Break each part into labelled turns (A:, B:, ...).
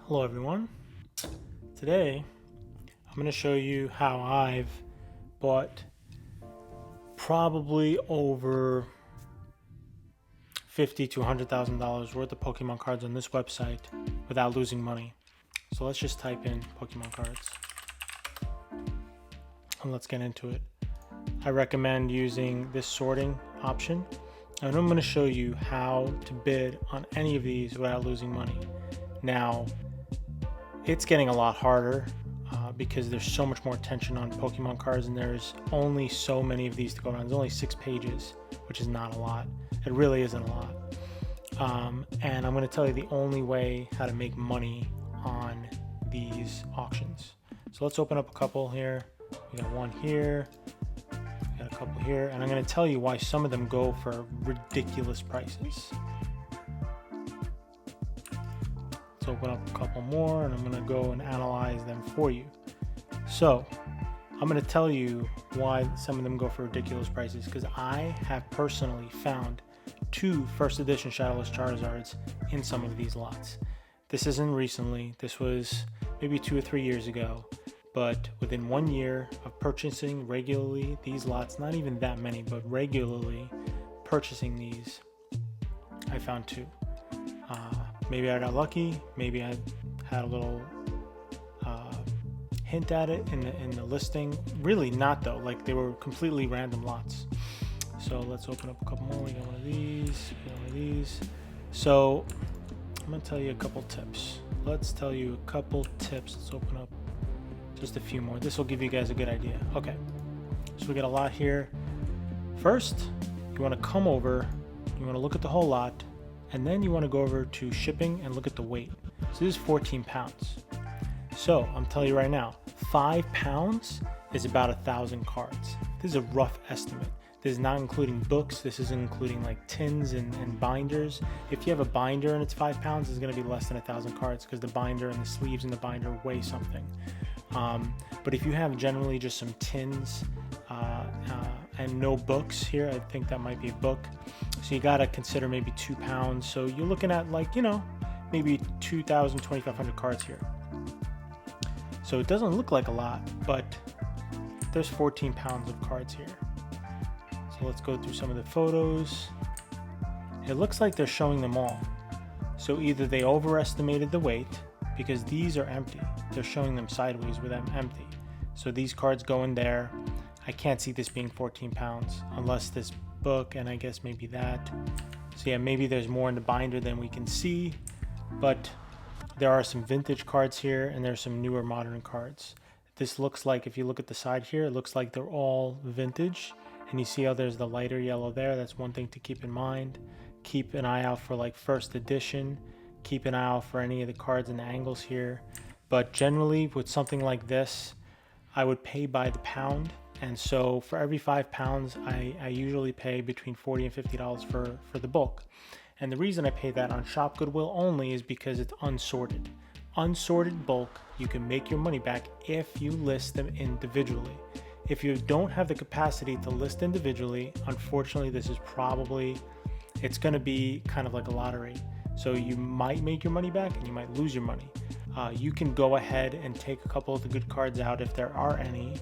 A: Hello everyone. Today I'm going to show you how I've bought probably over $50,000 to $100,000 worth of Pokemon cards on this website without losing money. So let's just type in Pokemon cards and let's get into it. I recommend using this sorting option, and I'm going to show you how to bid on any of these without losing money. Now, it's getting a lot harder because there's so much more attention on Pokemon cards, and there's only so many of these to go around. There's only 6 pages, which is not a lot. It really isn't a lot. And I'm going to tell you the only way how to make money on these auctions. So let's open up a couple here. We got one here, we got a couple here, and I'm going to tell you why some of them go for ridiculous prices. Open up a couple more and I'm going to go and analyze them for you. So I'm going to tell you why some of them go for ridiculous prices, because I have personally found 2 first edition Shadowless Charizards in some of these lots. This isn't recently, this was maybe 2 or 3 years ago, but within 1 year of purchasing regularly these lots, not even that many, but regularly purchasing these, I found 2. Maybe I got lucky, maybe I had a little hint at it in the listing. Really not though, like they were completely random lots. So let's open up a couple more. We got one of these, one of these. So I'm gonna tell you a couple tips. Let's open up just a few more. This will give you guys a good idea. Okay, so we got a lot here. First, you wanna come over, you wanna look at the whole lot, and then you want to go over to shipping and look at the weight. So this is 14 pounds. So I'm telling you right now, 5 pounds is about 1,000 cards. This is a rough estimate. This is not including books. This is including like tins and binders. If you have a binder and it's 5 pounds, it's going to be less than 1,000 cards because the binder and the sleeves in the binder weigh something. But if you have generally just some tins and no books here, I think that might be a book. So you got to consider maybe 2 pounds. So you're looking at like, maybe 2,000, 2,500 cards here. So it doesn't look like a lot, but there's 14 pounds of cards here. So let's go through some of the photos. It looks like they're showing them all. So either they overestimated the weight because these are empty. They're showing them sideways with them empty. So these cards go in there. I can't see this being 14 pounds unless this book, and I guess maybe that. So yeah, maybe there's more in the binder than we can see, but there are some vintage cards here and there's some newer modern cards. This looks like, if you look at the side here, it looks like they're all vintage, and you see how there's the lighter yellow there. That's one thing to keep in mind. Keep an eye out for like first edition. Keep an eye out for any of the cards and the angles here. But generally with something like this, I would pay by the pound. And so for every 5 pounds, I usually pay between $40 and $50 for the bulk. And the reason I pay that on Shop Goodwill only is because it's unsorted. Unsorted bulk, you can make your money back if you list them individually. If you don't have the capacity to list individually, unfortunately, this is probably, it's going to be kind of like a lottery. So you might make your money back and you might lose your money. You can go ahead and take a couple of the good cards out if there are any,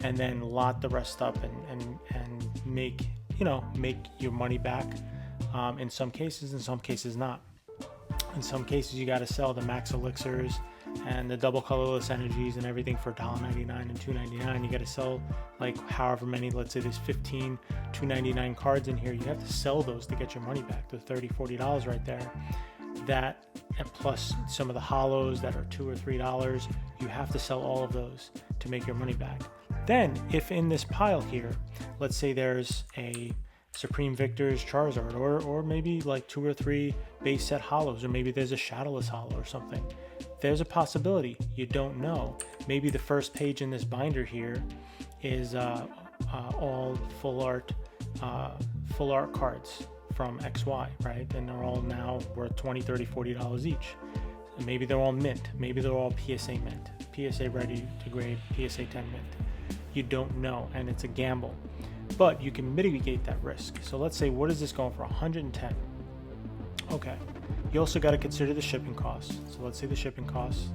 A: and then lot the rest up and make your money back. In some cases not. In some cases you got to sell the max elixirs and the double colorless energies and everything for $1.99 and $2.99. You got to sell like however many, let's say there's 15 $2.99 cards in here. You have to sell those to get your money back. The $30-$40 right there. That, and plus some of the hollows that are $2 or $3, you have to sell all of those to make your money back. Then if in this pile here, let's say there's a Supreme Victor's Charizard, or maybe like 2 or 3 base set hollows, or maybe there's a Shadowless hollow or something. There's a possibility, you don't know. Maybe the first page in this binder here is all full art cards from XY, right? And they're all now worth $20, $30, $40 each. And maybe they're all mint, maybe they're all PSA mint, PSA ready to grade, PSA 10 mint. You don't know, and it's a gamble. But you can mitigate that risk. So let's say, what is this going for? 110. Okay. You also got to consider the shipping costs. So let's say the shipping costs.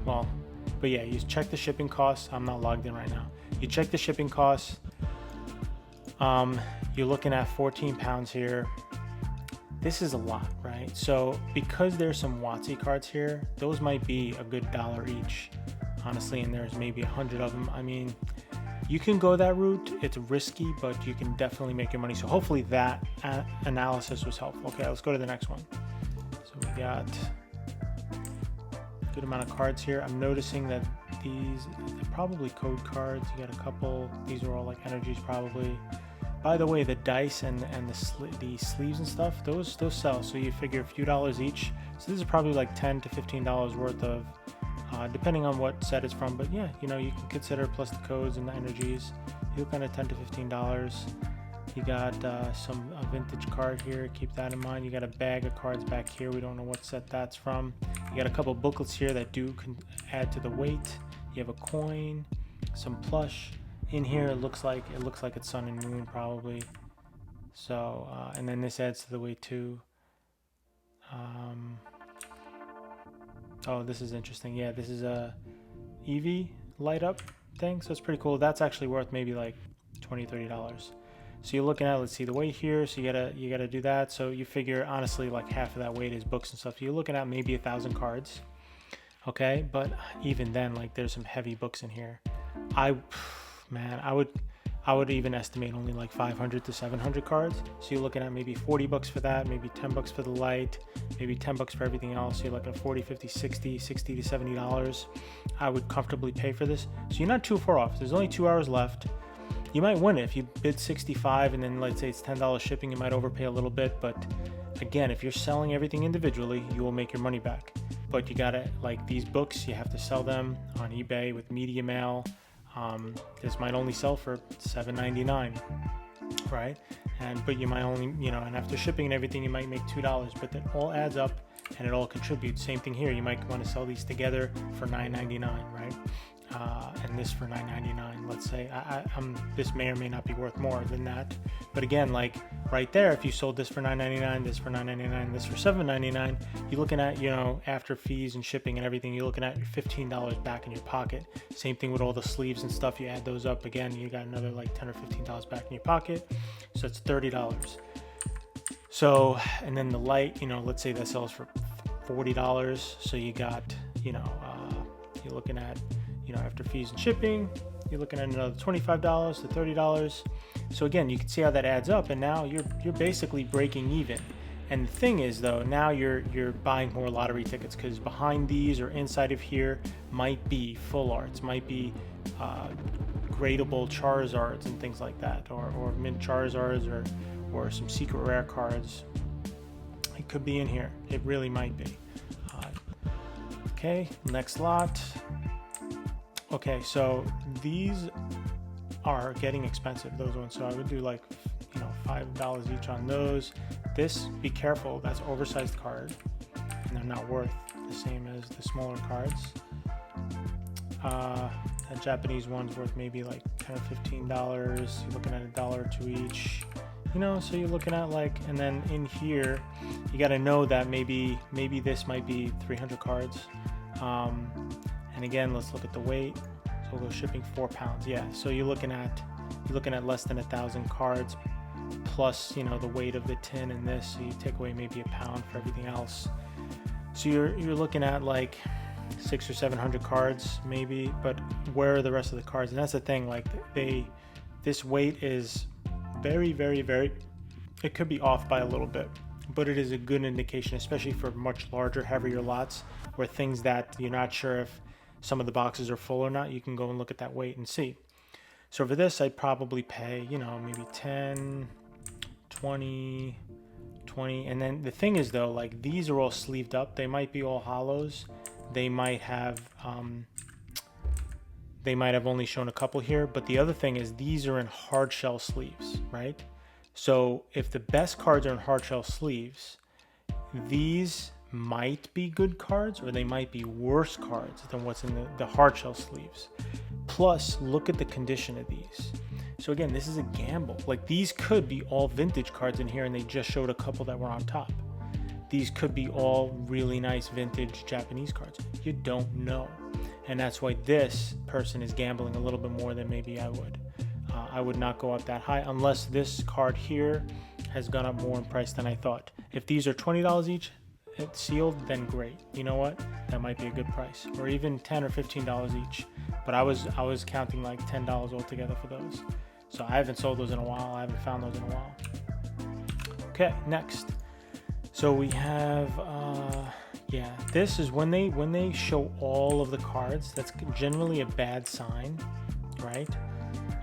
A: Well, but yeah, you check the shipping costs. I'm not logged in right now. You check the shipping costs. You're looking at 14 pounds here. This is a lot, right? So because there's some WotC cards here, those might be a good $1 each, honestly, and there's maybe 100 of them. I mean, you can go that route. It's risky, but you can definitely make your money. So hopefully that analysis was helpful. Okay, let's go to the next one. So we got a good amount of cards here. I'm noticing that these are probably code cards. You got a couple. These are all like energies probably. By the way, the dice and the sleeves and stuff, those sell. So you figure a few dollars each. So this is probably like $10 to $15 worth of, depending on what set it's from. But yeah, you know, you can consider plus the codes and the energies. You're looking at $10 to $15. You got a vintage card here. Keep that in mind. You got a bag of cards back here. We don't know what set that's from. You got a couple booklets here that can add to the weight. You have a coin, some plush. In here, it looks like it's Sun and Moon probably. So, and then this adds to the weight too. Oh, this is interesting. Yeah, this is a EV light up thing. So it's pretty cool. That's actually worth maybe like $20, $30. So you're looking at, let's see, the weight here. So you gotta do that. So you figure honestly like half of that weight is books and stuff. So you're looking at maybe 1,000 cards. Okay, but even then, like there's some heavy books in here. Man, I would even estimate only like 500 to 700 cards. So you're looking at maybe 40 bucks for that, maybe 10 bucks for the light, maybe 10 bucks for everything else. So you're looking at 40, 50, 60 to $70. I would comfortably pay for this. So you're not too far off. There's only 2 hours left. You might win it if you bid 65 and then let's say it's $10 shipping, you might overpay a little bit. But again, if you're selling everything individually, you will make your money back. But you gotta, like these books, you have to sell them on eBay with media mail. This might only sell for $7.99, right? But you might only, you know, and after shipping and everything, you might make $2, but that all adds up and it all contributes. Same thing here. You might want to sell these together for $9.99, right? And this for $9.99. Let's say this may or may not be worth more than that. But again, like right there, if you sold this for $9.99, this for $9.99, this for $7.99, you're looking at, you know, after fees and shipping and everything, you're looking at $15 back in your pocket. Same thing with all the sleeves and stuff. You add those up again, you got another like $10 or $15 back in your pocket. So it's $30. So, and then the light, you know, let's say that sells for $40. So you got, you know, you're looking at, you know, after fees and shipping, you're looking at another $25 to $30. So again, you can see how that adds up, and now you're basically breaking even. And the thing is, though, now you're buying more lottery tickets, because behind these or inside of here might be full arts, might be gradable Charizards and things like that, or mint Charizards or some secret rare cards. It could be in here. It really might be. Okay, next lot. Okay, so these are getting expensive, those ones. So I would do like, you know, $5 each on those. This, be careful, that's oversized card, and they're not worth the same as the smaller cards. That Japanese one's worth maybe like $10 or $15. You're looking at $1 or $2 each. You know, so you're looking at like, and then in here, you got to know that maybe this might be 300 cards. And again, let's look at the weight. So we'll go shipping 4 pounds. Yeah, so you're looking at less than 1,000 cards, plus, you know, the weight of the tin and this. So you take away maybe a pound for everything else. So you're looking at like 600 or 700 cards maybe. But where are the rest of the cards? And that's the thing. Like this weight is very, very, very. It could be off by a little bit, but it is a good indication, especially for much larger, heavier lots, where things that you're not sure if some of the boxes are full or not. You can go and look at that weight and see. So for this, I'd probably pay, you know, maybe 10, 20. And then the thing is, though, like these are all sleeved up. They might be all hollows. They might have only shown a couple here. But the other thing is these are in hard shell sleeves, right? So if the best cards are in hard shell sleeves, these might be good cards, or they might be worse cards than what's in the hard shell sleeves. Plus, look at the condition of these. So again, this is a gamble. Like these could be all vintage cards in here, and they just showed a couple that were on top. these could be all really nice vintage Japanese cards. You don't know. And that's why this person is gambling a little bit more than maybe I would. I would not go up that high unless this card here has gone up more in price than I thought. If these are $20 each, it's sealed, then great. You know what? That might be a good price, or even $10 or $15 each. But I was counting like $10 altogether for those. So I haven't sold those in a while. I haven't found those in a while. Okay, next. So we have, yeah, this is when they show all of the cards. That's generally a bad sign, right?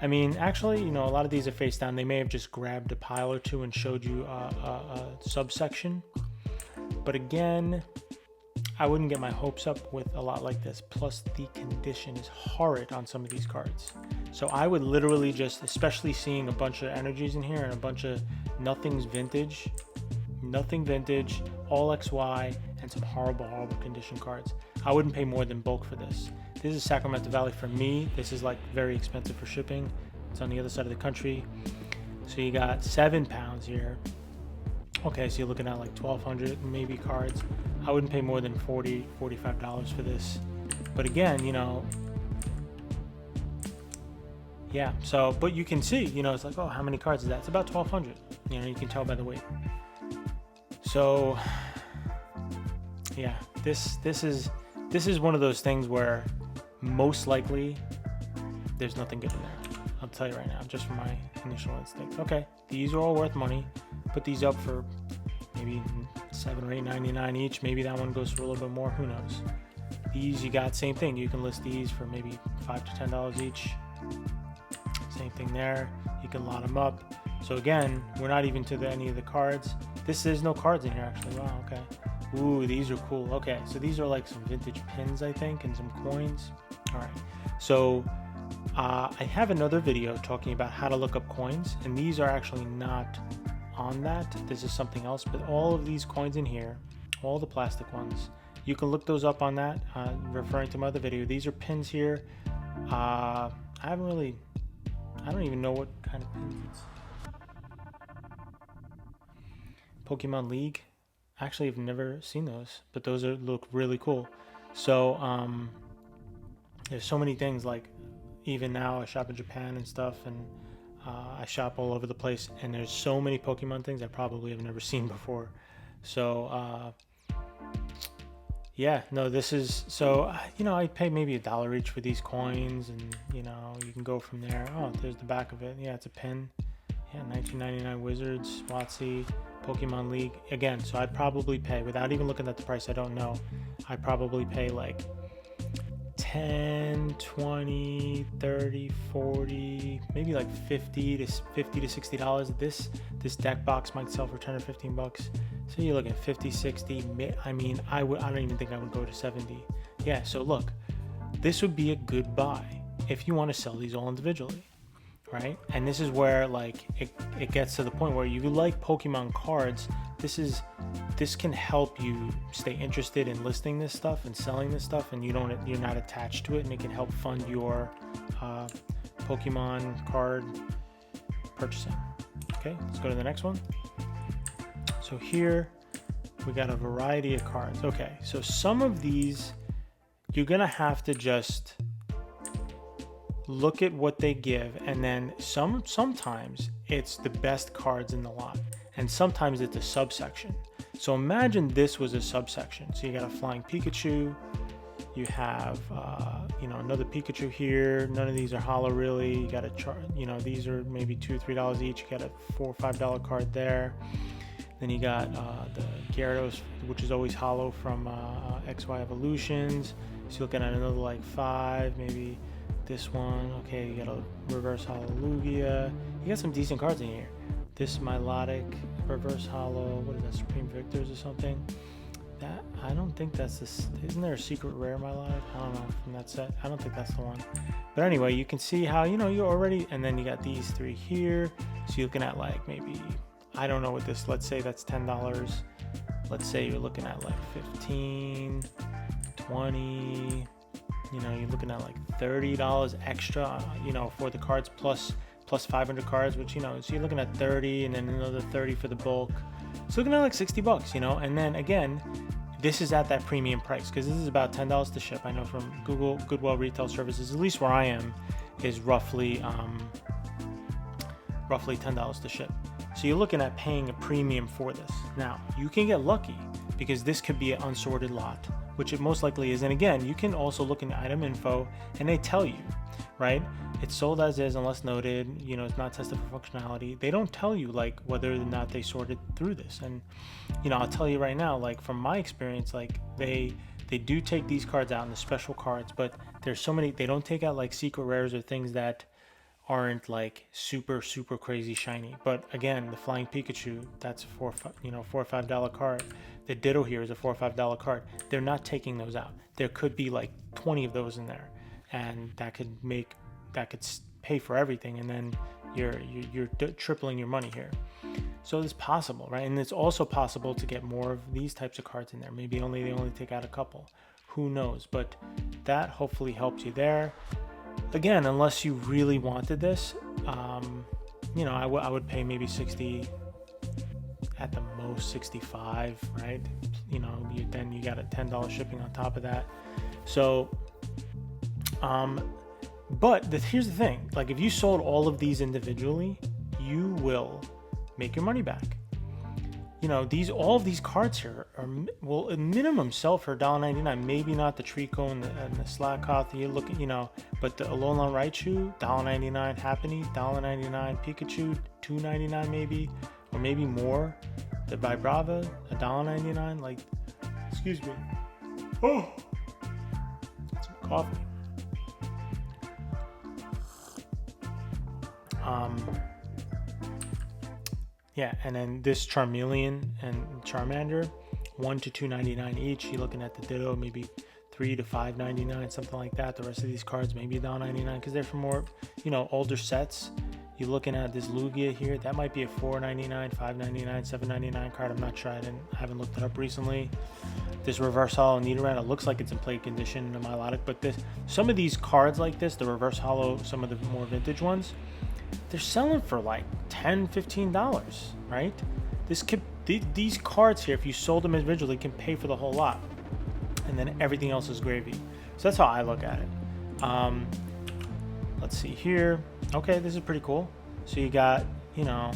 A: I mean, actually, you know, a lot of these are face down. They may have just grabbed a pile or two and showed you a subsection. But again, I wouldn't get my hopes up with a lot like this. Plus, the condition is horrid on some of these cards. So I would literally just, especially seeing a bunch of energies in here and a bunch of nothing vintage, all XY, and some horrible condition cards. I wouldn't pay more than bulk for this. This is Sacramento Valley for me. This is like very expensive for shipping. It's on the other side of the country. So you got 7 pounds here. Okay, so you're looking at like 1,200 maybe cards. I wouldn't pay more than $40, $45 for this. But again, you know, yeah, so, but you can see, you know, it's like, oh, how many cards is that? It's about 1,200. You know, you can tell by the weight. So, yeah, this is one of those things where most likely there's nothing good in there. I'll tell you right now, just from my initial instinct. Okay, these are all worth money. Put these up for maybe $7 or $8.99 each. Maybe that one goes for a little bit more. Who knows? These you got same thing. You can list these for maybe $5 to $10 each. Same thing there. You can lot them up. So again, we're not even to any of the cards. There's no cards in here actually. Wow. Okay. Ooh, these are cool. Okay, so these are like some vintage pins, I think, and some coins. All right. So I have another video talking about how to look up coins, and these are actually not on that. This is something else, but all of these coins in here, all the plastic ones, you can look those up on that, referring to my other video. These are pins here. I don't even know what kind of pins it's. Pokemon League. Actually, I've never seen those, but those look really cool. So there's so many things, like even now I shop in Japan and stuff, and I shop all over the place, and there's so many Pokemon things I probably have never seen before. So yeah, no, this is, so you know, I pay maybe $1 each for these coins, and you know, you can go from there. Oh, there's the back of it. Yeah, it's a pin. Yeah, 1999 Wizards, WotC, Pokemon League. Again, so I'd probably pay, without even looking at the price, I don't know, I'd probably pay like 10, 20, 30, 40, maybe like 50 to $60. This deck box might sell for 10 or 15 bucks. So you're looking at 50, 60. I mean, I don't even think I would go to 70. Yeah, so look, this would be a good buy if you want to sell these all individually, right? And this is where like it gets to the point where you like Pokemon cards. This can help you stay interested in listing this stuff and selling this stuff, and you're not attached to it, and it can help fund your Pokemon card purchasing. Okay, let's go to the next one. So here we got a variety of cards. Okay, so some of these you're gonna have to just look at what they give, and then sometimes it's the best cards in the lot, and sometimes it's a subsection. So imagine this was a subsection. So you got a flying Pikachu, you have another Pikachu here. None of these are hollow really. You got these are maybe $2 or $3 each. You got a $4 or $5 card there. Then you got the Gyarados, which is always hollow from XY Evolutions. So you're looking at another like $5, maybe this one. Okay, you got a reverse hollow Lugia. You got some decent cards in here. This Milotic reverse hollow, what is that, Supreme Victors or something? That, I don't think that's this. Isn't there a secret rare Milotic? I don't know, from that set. I don't think that's the one. But anyway, you can see how, you already, and then you got these three here. So you're looking at like maybe, I don't know what this, let's say that's $10. Let's say you're looking at like 15, 20, you're looking at like $30 extra, for the cards plus 500 cards, which, so you're looking at 30, and then another 30 for the bulk. it's looking at like 60 bucks, you know. And then again, this is at that premium price because this is about $10 to ship. I know from Goodwill Retail Services, at least where I am, is roughly $10 to ship. So you're looking at paying a premium for this. Now you can get lucky because this could be an unsorted lot, which it most likely is. And again, you can also look in item info and they tell you, right? It's sold as is unless noted, you know, it's not tested for functionality. They don't tell you like whether or not they sorted through this. And, you know, I'll tell you right now, like from my experience, like they do take these cards out in the special cards, but there's so many, they don't take out like secret rares or things that aren't like super crazy shiny. But again, the Flying Pikachu, that's a $4 or $5 card. The Ditto here is a $4 or $5 card. They're not taking those out. There could be like 20 of those in there, and that could pay for everything, and then you're tripling your money here. So it's possible, right? And it's also possible to get more of these types of cards in there. Maybe they only take out a couple. Who knows? But that hopefully helps you there. Again, unless you really wanted this, you know, I would pay maybe 60, at the most 65, right? You know, then you got a $10 shipping on top of that. So, but here's the thing, like if you sold all of these individually, you will make your money back. You know, all of these cards here will at minimum sell for $1.99. Maybe not the Trico and the Slakoth. You look at, you know, but the Alolan Raichu, $1.99. Happiny, $1.99. Pikachu, $2.99 maybe, or maybe more. The Vibrava, $1.99. Like, excuse me. Oh, some coffee. Yeah, and then this Charmeleon and Charmander, $1 to $2.99 each. You're looking at the Ditto, maybe $3 to $5.99, something like that. The rest of these cards maybe $1.99 because they're from more, you know, older sets. You're looking at this Lugia here. That might be a $4.99, $5.99, $7.99 card. I'm not sure. I haven't looked it up recently. This Reverse Hollow Nidoran, it looks like it's in plate condition in the Milotic, but some of these cards like this, the Reverse Hollow, some of the more vintage ones, they're selling for like $10, $15, right? These cards here, if you sold them individually, can pay for the whole lot, and then everything else is gravy. So that's how I look at it. Let's see here. Okay, this is pretty cool. So you got, you know,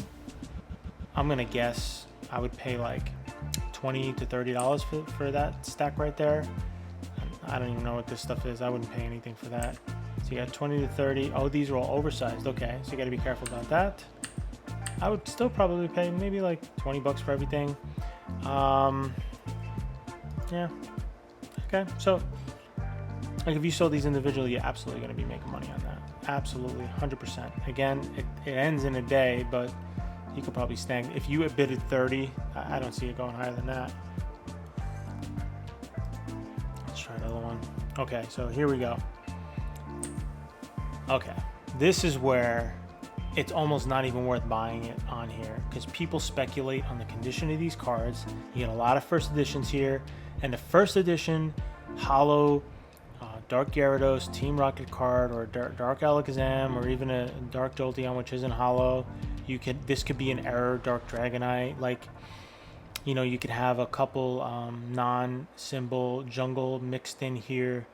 A: I'm gonna guess I would pay like $20 to $30 for that stack right there. I don't even know what this stuff is. I wouldn't pay anything for that. So you got 20 to 30. Oh, these are all oversized. Okay, so you got to be careful about that. I would still probably pay maybe like 20 bucks for everything. Yeah. Okay, so like if you sold these individually, you're absolutely going to be making money on that. Absolutely, 100%. Again, it ends in a day, but you could probably snag. If you had bidded 30, I don't see it going higher than that. Let's try another one. Okay, so here we go. Okay, this is where it's almost not even worth buying it on here because people speculate on the condition of these cards. You get a lot of first editions here, and the first edition Hollow Dark Gyarados, Team Rocket card, or Dark Alakazam, or even a Dark Jolteon, which isn't Hollow. This could be an error Dark Dragonite. Like, you know, you could have a couple non-symbol jungle mixed in here.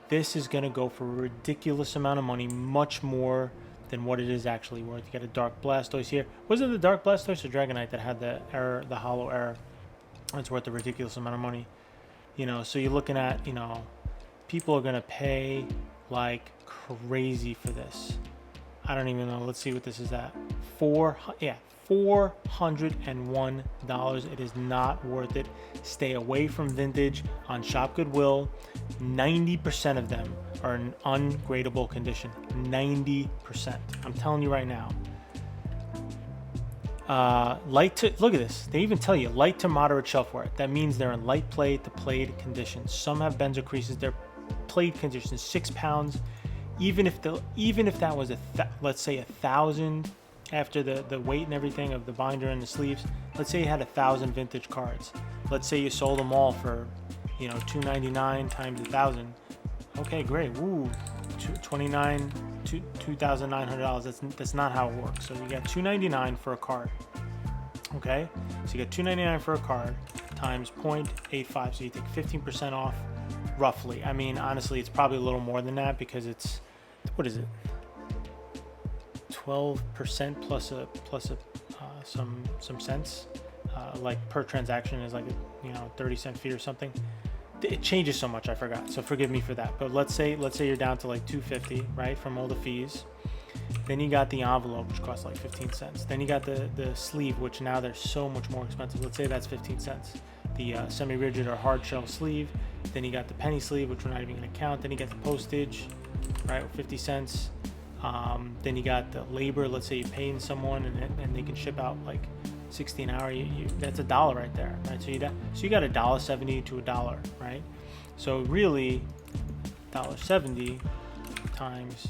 A: This is going to go for a ridiculous amount of money, much more than what it is actually worth. You got a Dark Blastoise here. Was it the Dark Blastoise or Dragonite that had the error, the Hollow error? It's worth a ridiculous amount of money. You know, so you're looking at, you know, people are going to pay like crazy for this. I don't even know. Let's see what this is at. $401. It is not worth it. Stay away from vintage on Shop Goodwill. 90% of them are in ungradable condition. 90%. I'm telling you right now. Look at this. They even tell you light to moderate shelf wear. That means they're in light play to played condition. Some have benzo creases. They're played condition. 6 pounds. Even if that was let's say 1,000 after the weight and everything of the binder and the sleeves. Let's say you had 1,000 vintage cards. Let's say you sold them all for, you know, $299 times 1,000. Okay, great. Woo, $2,900. That's not how it works. So you got $299 for a card. Okay, so you get $2.99 for a card times 0.85, so you take 15% off, roughly. I mean, honestly, it's probably a little more than that because it's, what is it? 12% plus some cents, like per transaction is like a 30-cent fee or something. It changes so much, I forgot, so forgive me for that. But let's say you're down to like $2.50, right, from all the fees. Then you got the envelope, which costs like 15 cents. Then you got the sleeve, which now they're so much more expensive. Let's say that's 15 cents. The semi-rigid or hard shell sleeve. Then you got the penny sleeve, which we're not even going to count. Then you got the postage, right, 50 cents. Then you got the labor. Let's say you're paying someone and they can ship out like 60 an hour. That's $1 right there, right? So you got $1.70 to $1, right? So really, $1.70 times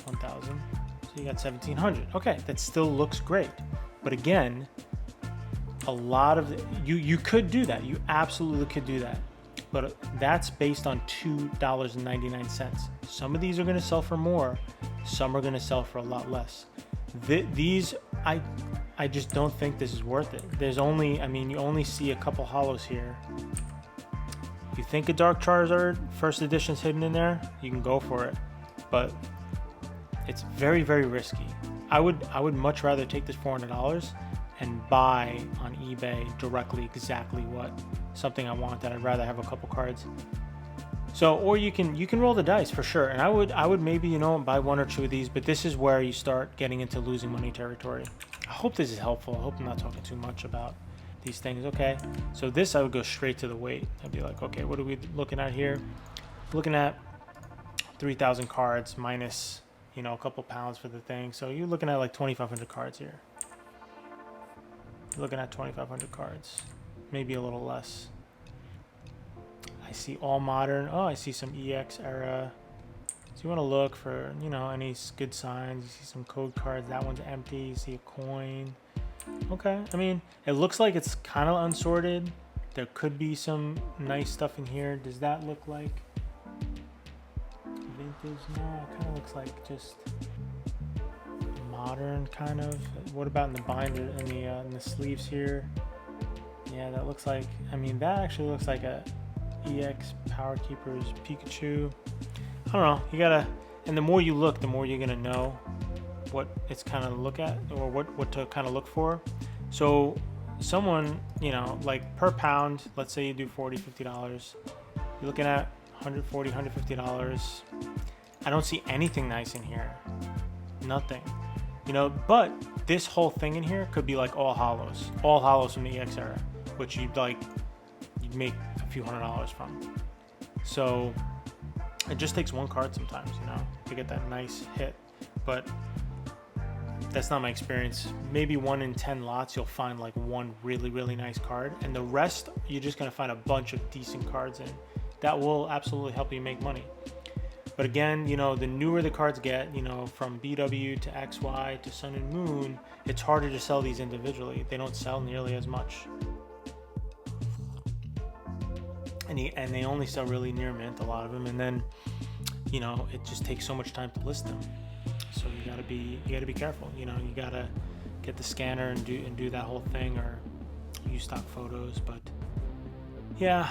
A: 1,000, so you got 1,700. Okay, that still looks great, but again, a lot of you could do that. You absolutely could do that, but that's based on $2.99. Some of these are going to sell for more, some are going to sell for a lot less. These I just don't think this is worth it. There's only, I mean, you only see a couple hollows here. If you think a Dark Charizard first edition's hidden in there, you can go for it, but it's very, very risky. I would much rather take this $400 and buy on eBay directly exactly something I want. That I'd rather have a couple cards. So, or you can roll the dice for sure. And I would maybe, buy one or two of these, but this is where you start getting into losing money territory. I hope this is helpful. I hope I'm not talking too much about these things. Okay, so this I would go straight to the weight. I'd be like, okay, what are we looking at here? Looking at 3,000 cards minus, a couple pounds for the thing. So you're looking at like 2,500 cards here. You're looking at 2,500 cards, maybe a little less. I see all modern. Oh, I see some EX era. So you want to look for, any good signs. You see some code cards. That one's empty. You see a coin. Okay. I mean, it looks like it's kind of unsorted. There could be some nice stuff in here. Does that look like vintage? No, it kind of looks like just modern kind of. What about in the binder, in the sleeves here? Yeah, that looks like, that actually looks like a EX Power Keepers Pikachu. I don't know, you gotta, and the more you look, the more you're gonna know what it's kind of look at, or what to kind of look for. So someone, like per pound, let's say you do $40, $50, you're looking at $140, $150. I don't see anything nice in here, nothing, but this whole thing in here could be like all hollows from the EX era, which you'd make a few $100s from. So it just takes one card sometimes, to get that nice hit. But that's not my experience. Maybe 1 in 10 lots, you'll find like one really, really nice card. And the rest, you're just going to find a bunch of decent cards in. That will absolutely help you make money. But again, the newer the cards get, from BW to XY to Sun and Moon, it's harder to sell these individually. They don't sell nearly as much. And they only sell really near mint, a lot of them, and then it just takes so much time to list them. So you gotta be careful. You gotta get the scanner and do that whole thing, or use stock photos. But yeah,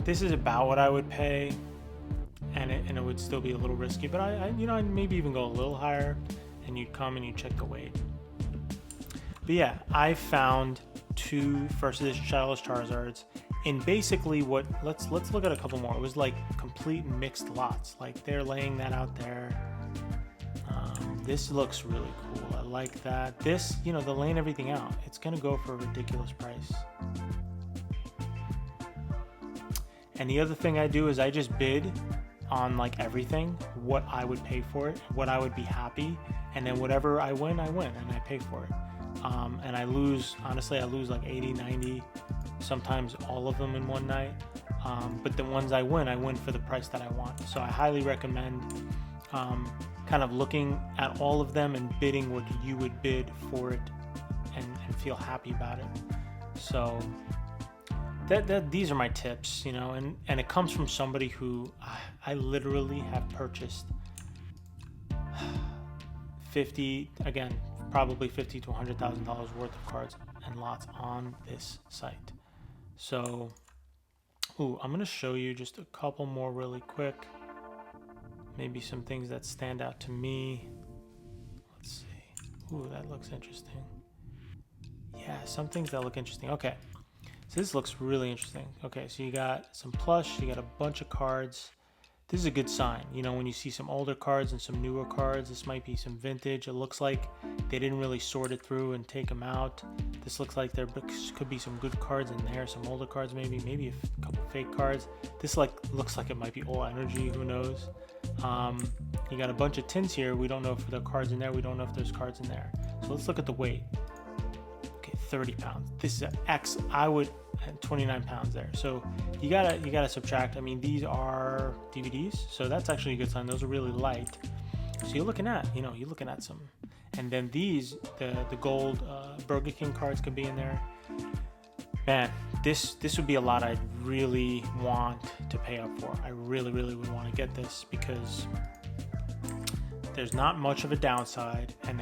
A: this is about what I would pay, and it would still be a little risky. But I'd maybe even go a little higher, and you'd come and you check the weight. But yeah, I found 2 first edition Shadowless Charizards. And basically let's look at a couple more. It was like complete mixed lots. Like they're laying that out there. This looks really cool. I like that. This, they're laying everything out. It's going to go for a ridiculous price. And the other thing I do is I just bid on like everything, what I would pay for it, what I would be happy. And then whatever I win, and I pay for it. And I lose like 80, 90, sometimes all of them in one night. But the ones I win for the price that I want. So I highly recommend kind of looking at all of them and bidding what you would bid for it and feel happy about it. So these are my tips, and it comes from somebody who I literally have purchased 50, again, probably $50,000 to $100,000 worth of cards and lots on this site. So, ooh, I'm gonna show you just a couple more really quick. Maybe some things that stand out to me. Let's see. Ooh, that looks interesting. Yeah, some things that look interesting. Okay, so this looks really interesting. Okay, so you got some plush, you got a bunch of cards. This is a good sign. You know, when you see some older cards and some newer cards, this might be some vintage. It looks like they didn't really sort it through and take them out. This looks like there could be some good cards in there, some older cards maybe a couple fake cards. This looks like it might be all energy, who knows. You got a bunch of tins here. We don't know if there are cards in there. We don't know if there's cards in there. So let's look at the weight. Okay, 30 pounds. This is an X. I would 29 pounds there. So you gotta subtract. I mean, these are DVDs, so that's actually a good sign. Those are really light. So you're looking at some. And then these, the gold Burger King cards could be in there. Man, this would be a lot I'd really want to pay up for. I really would want to get this because there's not much of a downside, and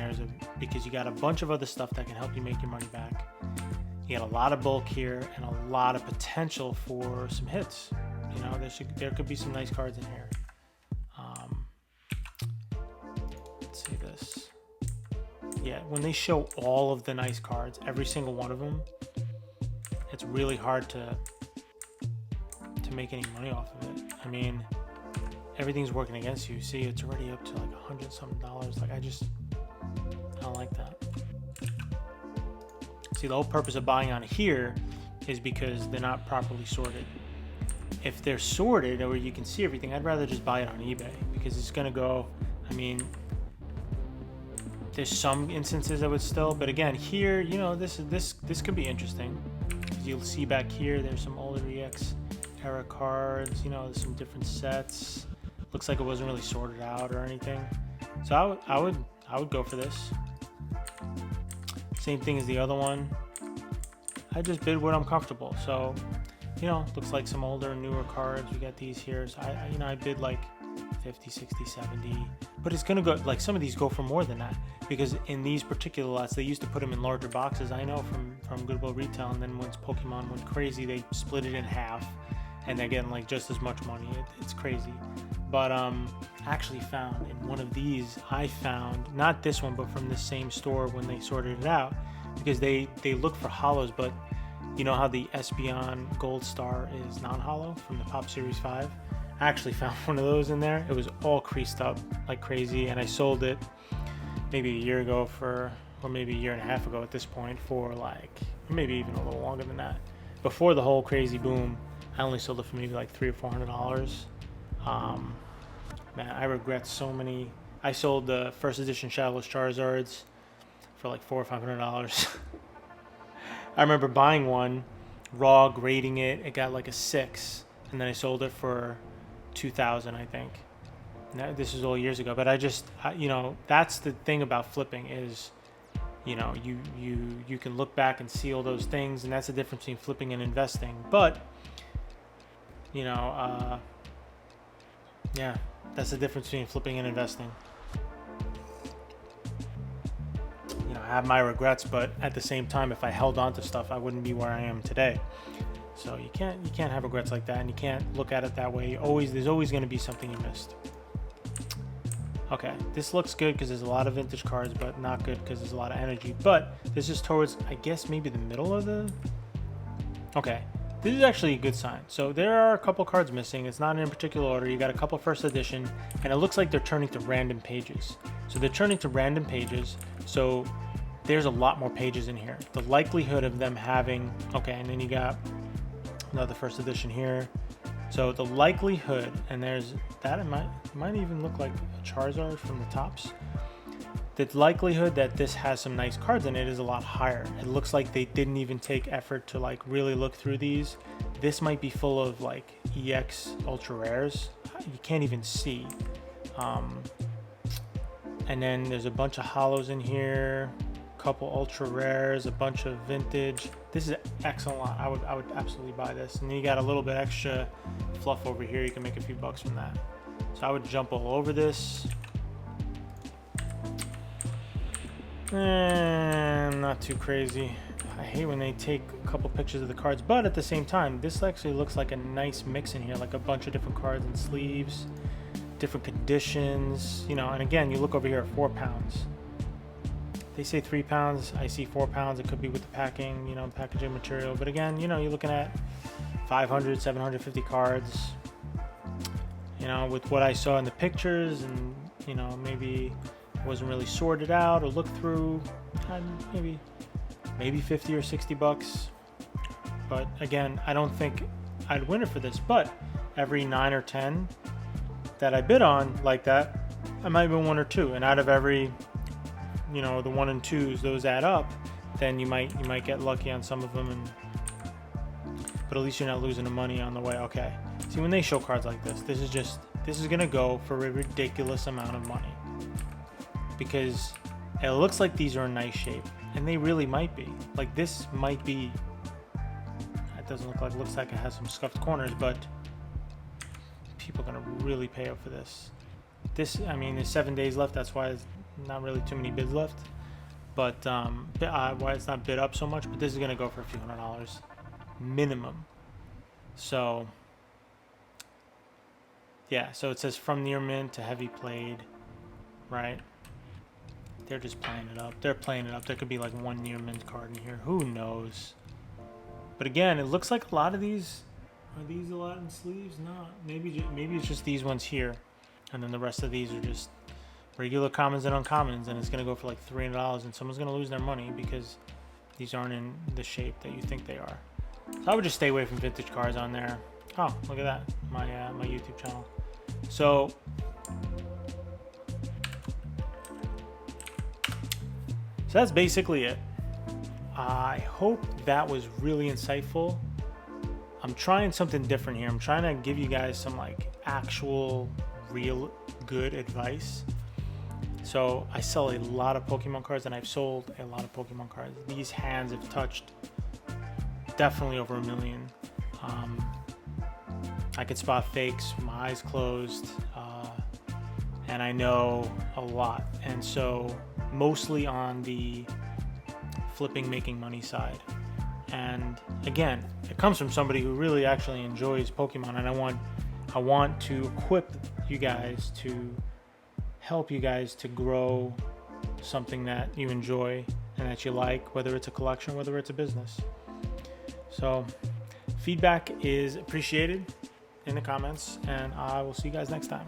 A: because you got a bunch of other stuff that can help you make your money back. You got a lot of bulk here and a lot of potential for some hits. You know, there could be some nice cards in here. Let's see this. Yeah, when they show all of the nice cards, every single one of them, it's really hard to make any money off of it. I mean, everything's working against you. See, it's already up to like $100-something. Like, I don't like that. See, the whole purpose of buying on here is because they're not properly sorted. If they're sorted or you can see everything, I'd rather just buy it on eBay because it's gonna go. I mean, there's some instances I would still, but again, here, you know, this could be interesting. You'll see back here, there's some older EX era cards. You know, there's some different sets. Looks like it wasn't really sorted out or anything. So I would go for this. Same thing as the other one. I just bid what I'm comfortable. So, you know, looks like some older and newer cards. We got these here. So I bid like 50, 60, 70. But it's gonna go, like, some of these go for more than that because in these particular lots, they used to put them in larger boxes. I know from Goodwill Retail, and then once Pokemon went crazy, they split it in half, and they're getting like just as much money. It's crazy. But actually found in one of these, I found, not this one, but from the same store when they sorted it out, because they look for hollows, but you know how the Espeon Gold Star is non-hollow from the Pop Series 5? I actually found one of those in there. It was all creased up like crazy, and I sold it maybe a year ago or maybe a year and a half ago at this point for like, maybe even a little longer than that. Before the whole crazy boom, I only sold it for maybe like $300 or $400. Man, I regret so many. I sold the first edition Shadowless Charizards for like $400 or $500. I remember buying one, raw, grading it. It got like a 6, and then I sold it for $2,000, I think. Now, this is all years ago, but you know, that's the thing about flipping is, you know, you can look back and see all those things, and that's the difference between flipping and investing. But you know, yeah, that's the difference between flipping and investing. You know, I have my regrets, but at the same time, if I held on to stuff, I wouldn't be where I am today. So you can't have regrets like that, and you can't look at it that way. There's always going to be something you missed. Okay, this looks good because there's a lot of vintage cards, but not good because there's a lot of energy. But this is towards, I guess, maybe the middle of the... Okay, this is actually a good sign. So there are a couple cards missing. It's not in particular order. You got a couple first edition, and it looks like they're turning to random pages. So they're turning to random pages. So there's a lot more pages in here. The likelihood of them having... Okay, and then you got another first edition here. So the likelihood, and there's that, it might even look like a Charizard from the tops. The likelihood that this has some nice cards in it is a lot higher. It looks like they didn't even take effort to like really look through these. This might be full of like EX ultra rares. You can't even see. And then there's a bunch of hollows in here, a couple ultra rares, a bunch of vintage. This is an excellent lot. I would absolutely buy this. And then you got a little bit extra fluff over here. You can make a few bucks from that. So I would jump all over this. Not too crazy. I hate when they take a couple pictures of the cards, but at the same time, this actually looks like a nice mix in here, like a bunch of different cards and sleeves, different conditions, you know. And again, you look over here at 4 pounds. They say 3 pounds. I see 4 pounds. It could be with the packing, you know, packaging material. But again, you know, you're looking at 500, 750 cards. You know, with what I saw in the pictures, and you know, maybe it wasn't really sorted out or looked through. Maybe 50 or 60 bucks. But again, I don't think I'd win it for this. But every 9 or 10 that I bid on like that, I might win 1 or 2. And out of every, you know, the 1 and 2s, those add up. Then you might get lucky on some of them, but at least you're not losing the money on the way. Okay. See, when they show cards like this, this is gonna go for a ridiculous amount of money, because it looks like these are in nice shape, and they really might be. Like this might be. It doesn't look like. Looks like it has some scuffed corners, but people are gonna really pay up for this. This, I mean, there's 7 days left. That's why there's not really too many bids left. But why it's not bid up so much. But this is gonna go for a few $100s minimum. So. Yeah, so it says from near mint to heavy played, right? They're just playing it up. They're playing it up. There could be like 1 near mint card in here. Who knows? But again, it looks like a lot of these. Are these a lot in sleeves? No. Maybe it's just these ones here, and then the rest of these are just regular commons and uncommons, and it's gonna go for like $300, and someone's gonna lose their money because these aren't in the shape that you think they are. So I would just stay away from vintage cards on there. Oh, look at that, my YouTube channel. So that's basically it. I hope that was really insightful. I'm trying something different here. I'm trying to give you guys some like actual real good advice. So I sell a lot of Pokemon cards, and I've sold a lot of Pokemon cards. These hands have touched definitely over 1 million. I could spot fakes with my eyes closed, and I know a lot. And so mostly on the flipping, making money side. And again, it comes from somebody who really actually enjoys Pokemon, and I want to equip you guys to help you guys to grow something that you enjoy and that you like, whether it's a collection, whether it's a business. So feedback is appreciated in the comments, and I will see you guys next time.